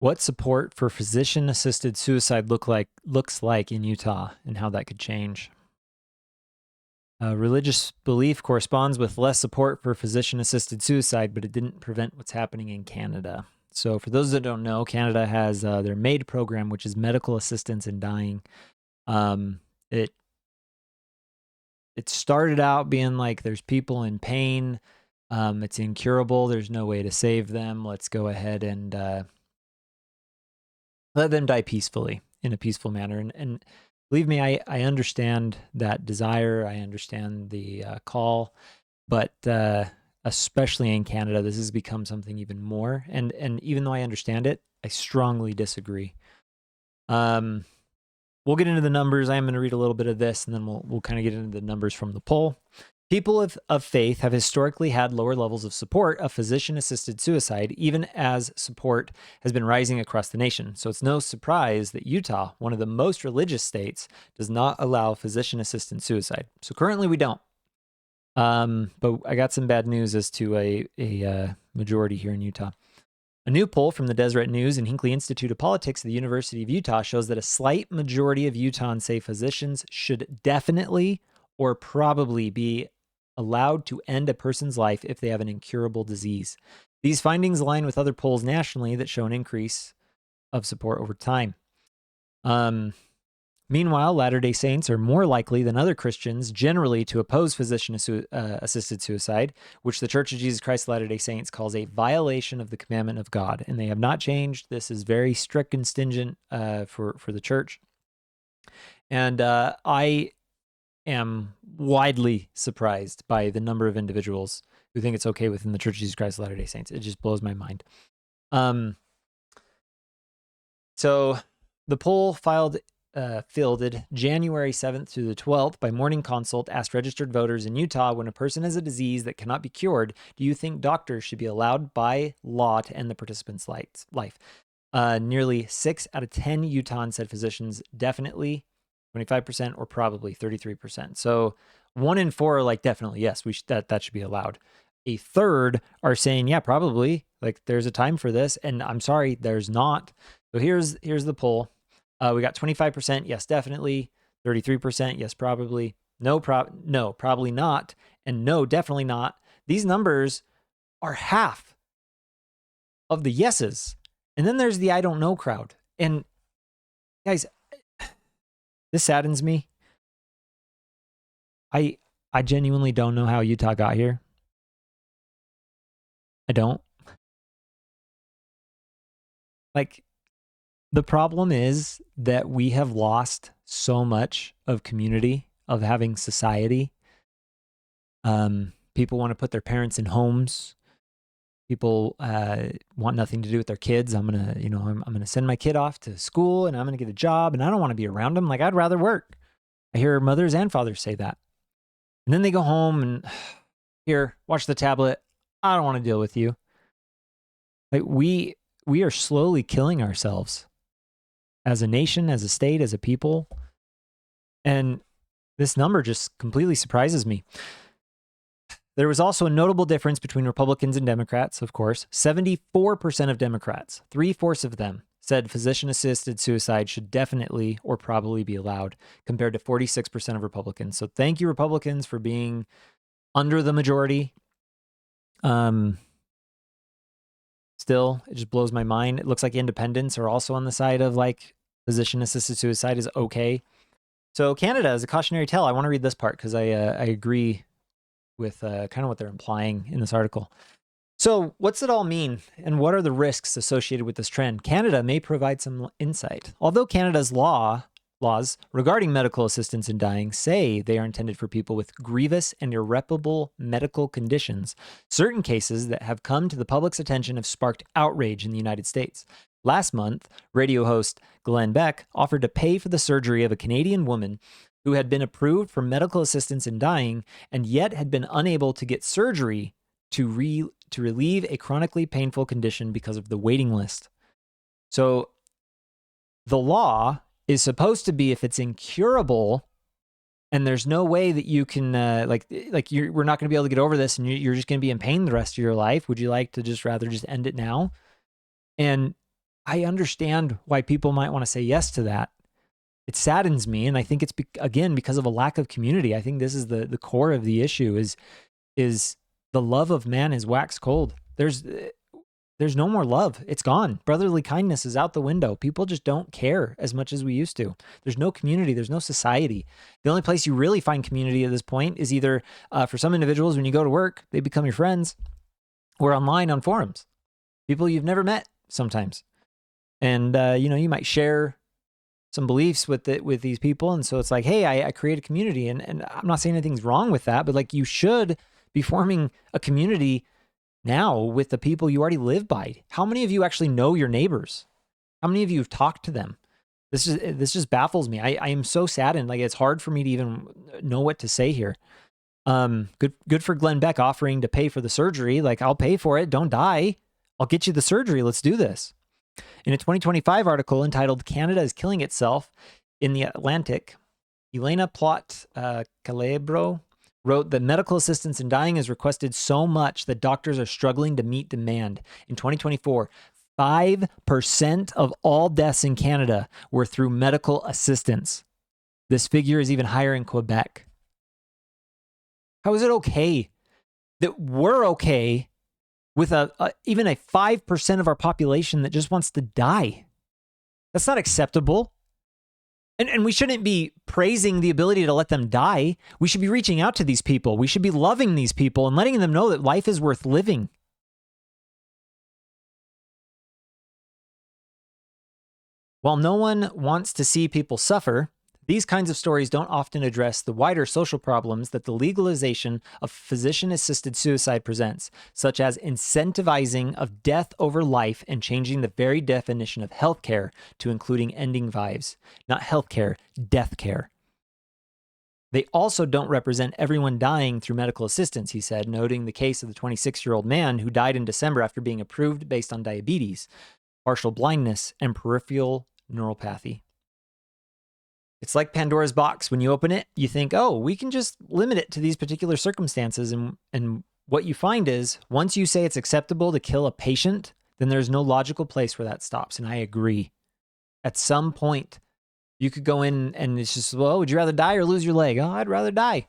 What support for physician-assisted suicide looks like in Utah, and how that could change. Religious belief corresponds with less support for physician-assisted suicide, but it didn't prevent what's happening in Canada. So for those that don't know, Canada has their MAID program, which is medical assistance in dying. It started out being like, there's people in pain, it's incurable, there's no way to save them. Let's go ahead and let them die peacefully, in a peaceful manner. And believe me, I understand that desire. I understand the call, but especially in Canada, this has become something even more. And even though I understand it, I strongly disagree. We'll get into the numbers. I am going to read a little bit of this, and then we'll kind of get into the numbers from the poll. People of faith have historically had lower levels of support of physician-assisted suicide, even as support has been rising across the nation. So it's no surprise that Utah, one of the most religious states, does not allow physician-assisted suicide. So currently we don't. But I got some bad news as to a majority here in Utah. A new poll from the Deseret News and Hinckley Institute of Politics at the University of Utah shows that a slight majority of Utahns say physicians should definitely or probably be allowed to end a person's life if they have an incurable disease. These findings align with other polls nationally that show an increase of support over time. Meanwhile, Latter-day Saints are more likely than other Christians generally to oppose physician-assisted suicide, which the Church of Jesus Christ of Latter-day Saints calls a violation of the commandment of God. And they have not changed. This is very strict and stringent for the church. And I am widely surprised by the number of individuals who think it's okay within the Church of Jesus Christ of Latter-day Saints. It just blows my mind. So the poll fielded January 7th through the 12th by Morning Consult asked registered voters in Utah, when a person has a disease that cannot be cured, do you think doctors should be allowed by law to end the participant's life? Nearly 6 out of 10 Utahns said physicians definitely, 25%, or probably 33%. So 1 in 4 are like, definitely, yes, that should be allowed. A third are saying, yeah, probably, like there's a time for this. And I'm sorry, there's not. So here's the poll. We got 25%, yes, definitely. 33%, yes, probably. No, probably not. And no, definitely not. These numbers are half of the yeses. And then there's the I don't know crowd. And guys, this saddens me. I genuinely don't know how Utah got here. I don't. Like, the problem is that we have lost so much of community, of having society. People want to put their parents in homes. People want nothing to do with their kids. I'm gonna send my kid off to school, and I'm gonna get a job, and I don't want to be around them. Like, I'd rather work. I hear mothers and fathers say that, and then they go home and here, watch the tablet. I don't want to deal with you. Like, we are slowly killing ourselves as a nation, as a state, as a people. And this number just completely surprises me. There was also a notable difference between Republicans and Democrats, of course. 74% of Democrats, 3/4 of them, said physician-assisted suicide should definitely or probably be allowed, compared to 46% of Republicans. So thank you, Republicans, for being under the majority. Still, it just blows my mind. It looks like independents are also on the side of like physician-assisted suicide is okay. So Canada is a cautionary tale. I want to read this part because I agree with kind of what they're implying in this article. So what's it all mean, and what are the risks associated with this trend? Canada may provide some insight. Although Canada's laws regarding medical assistance in dying say they are intended for people with grievous and irreparable medical conditions, certain cases that have come to the public's attention have sparked outrage in the United States. Last month, radio host Glenn Beck offered to pay for the surgery of a Canadian woman who had been approved for medical assistance in dying and yet had been unable to get surgery to relieve a chronically painful condition because of the waiting list. So the law is supposed to be, if it's incurable and there's no way that you can we're not going to be able to get over this and you're just going to be in pain the rest of your life, would you like to rather end it now? And I understand why people might want to say yes to that. It saddens me, and I think it's again because of a lack of community. I think this is the core of the issue is the love of man is wax cold. There's no more love. It's gone. Brotherly kindness is out the window. People just don't care as much as we used to. There's no community. There's no society. The only place you really find community at this point is either for some individuals, when you go to work, they become your friends, or online on forums. People you've never met sometimes. And, you might share some beliefs with these people. And so it's like, hey, I create a community. And I'm not saying anything's wrong with that, but like you should be forming a community now with the people you already live by. How many of you actually know your neighbors? How many of you have talked to them? This just baffles me. I am so saddened. Like, it's hard for me to even know what to say here. Good for Glenn Beck offering to pay for the surgery. Like, I'll pay for it. Don't die. I'll get you the surgery. Let's do this. In a 2025 article entitled "Canada is Killing Itself" in The Atlantic, Elena Plot Calabro wrote that medical assistance in dying is requested so much that doctors are struggling to meet demand. In 2024, 5% of all deaths in Canada were through medical assistance. This figure is even higher in Quebec. How is it okay that we're okay with even a 5% of our population that just wants to die? That's not acceptable. And we shouldn't be praising the ability to let them die. We should be reaching out to these people. We should be loving these people and letting them know that life is worth living. While no one wants to see people suffer, these kinds of stories don't often address the wider social problems that the legalization of physician-assisted suicide presents, such as incentivizing of death over life and changing the very definition of healthcare to including ending lives. Not healthcare, death care. They also don't represent everyone dying through medical assistance, he said, noting the case of the 26-year-old man who died in December after being approved based on diabetes, partial blindness, and peripheral neuropathy. It's like Pandora's box. When you open it, you think, oh, we can just limit it to these particular circumstances. And what you find is, once you say it's acceptable to kill a patient, then there's no logical place where that stops. And I agree. At some point, you could go in and it's just, well, would you rather die or lose your leg? Oh, I'd rather die.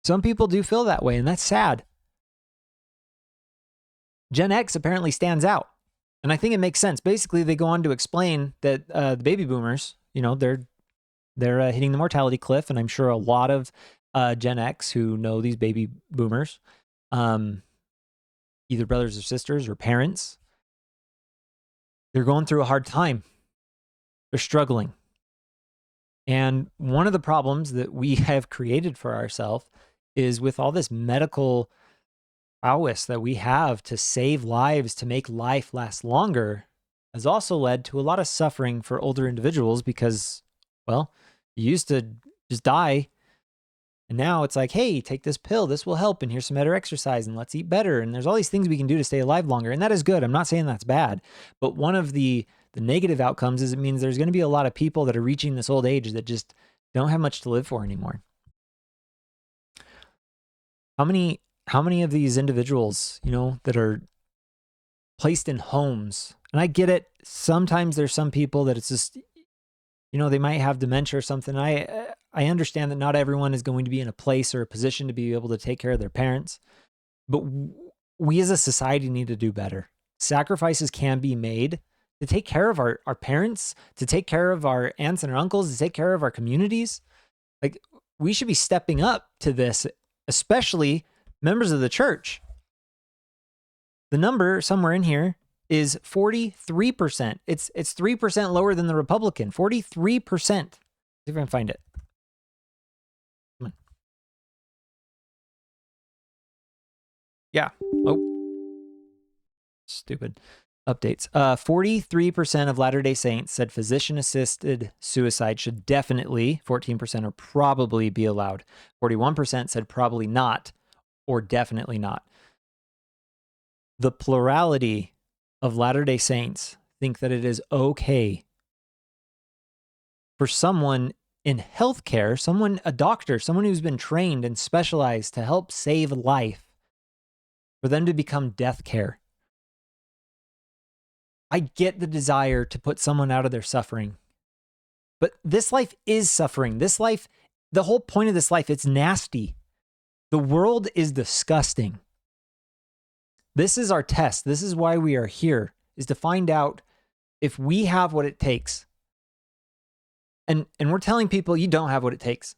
Some people do feel that way, and that's sad. Gen X apparently stands out. And I think it makes sense. Basically, they go on to explain that the baby boomers, they're hitting the mortality cliff, and I'm sure a lot of Gen X who know these baby boomers, either brothers or sisters or parents, they're going through a hard time. They're struggling. And one of the problems that we have created for ourselves is with all this medical prowess that we have to save lives, to make life last longer, has also led to a lot of suffering for older individuals because, well, you used to just die. And now it's like, hey, take this pill. This will help. And here's some better exercise. And let's eat better. And there's all these things we can do to stay alive longer. And that is good. I'm not saying that's bad. But one of the negative outcomes is it means there's going to be a lot of people that are reaching this old age that just don't have much to live for anymore. How many of these individuals, that are placed in homes? And I get it. Sometimes there's some people that it's just, they might have dementia or something. I understand that not everyone is going to be in a place or a position to be able to take care of their parents. But we as a society need to do better. Sacrifices can be made to take care of our parents, to take care of our aunts and our uncles, to take care of our communities. Like, we should be stepping up to this, especially members of the church. The number somewhere in here is 43%. It's 3% lower than the Republican. 43%. See if I can find it. Come on. Yeah. Oh. Stupid. Updates. 43% of Latter-day Saints said physician-assisted suicide should definitely, 14% or probably be allowed. 41% said probably not or definitely not. The plurality of Latter-day Saints think that it is okay for someone in healthcare, a doctor, someone who's been trained and specialized to help save life, for them to become death care. I get the desire to put someone out of their suffering. But this life is suffering. This life, the whole point of this life, it's nasty. The world is disgusting. This is our test. This is why we are here, is to find out if we have what it takes. And we're telling people you don't have what it takes.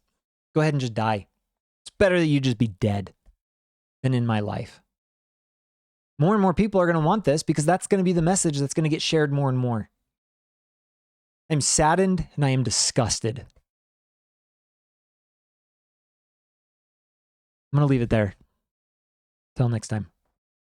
Go ahead and just die. It's better that you just be dead than in my life. More and more people are going to want this because that's going to be the message that's going to get shared more and more. I'm saddened and I am disgusted. I'm going to leave it there. Till next time.